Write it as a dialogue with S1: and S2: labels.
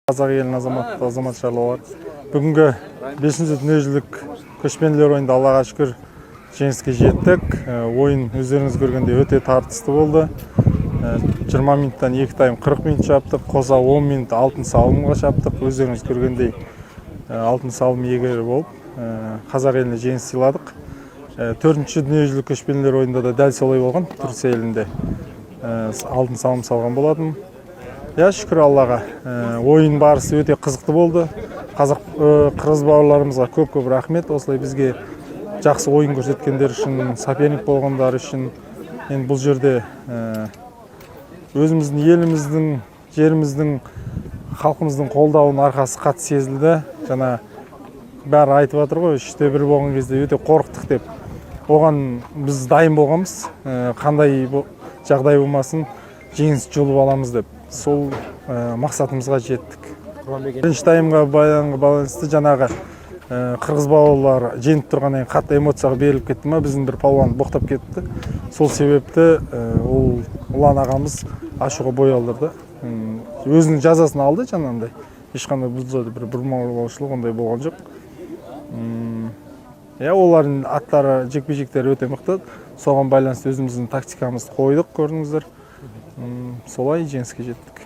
S1: Қазақ елінің азаматшалары бүгінгі 5-ші дүниежүзілік көшпенділер ойынында Аллаға шүкір жеңіске жеттік. Ойын өздеріңіз көргендей өте тартысты болды. 20 минуттан 2 тайм 40 минут шаптық, қоса 10 минут алтын салымға шаптық. Өздеріңіз көргендей алтын салым иегері болып, қазақ еліне жеңіс сыйладық. 4-ші дүниежүзілік көшпенділер ойынында да дәл солай болған. Түркия елінде алтын салым салған болатын. Шүкір Аллаға, ойын барысы өте қызықты болды. Қырғыз бауырларымызға көп-көп рахмет. Осылай бізге жақсы ойын көрсеткендер үшін, соперник болғандар үшін. Енді бұл жерде өзіміздің еліміздің, жеріміздің, халқымыздың қолдауының арқасы қатты сезілді. Жаңа бәрі айтып жатыр ғой, 3-1 болған кезде өте қорықтық деп. Оған біз дайын болғанбыз. Қандай жағдай болмасын, жеңіс жұлып аламыз деп. Сол мақсатымызға жеттік. Бірінші таймға байланысты жаңағы қырғыз бауырлар жеңіп тұрғаннан кейін қатты эмоцияға беріліп кетті ма, біздің бір палуан боқтап кетті. Сол себепті ол ұлан ағамыз ашуға бой алдырды. Өзінің жазасын алды жаңағындай. Ешқандай бұл бір бұрмалаушылық ондай болған жоқ. Олардың аттары, жекпе-жектері өте мықты. Соған байланысты өзіміздің тактикамызды қойдық, көрдіңіздер. Солай жеңіске жеттік.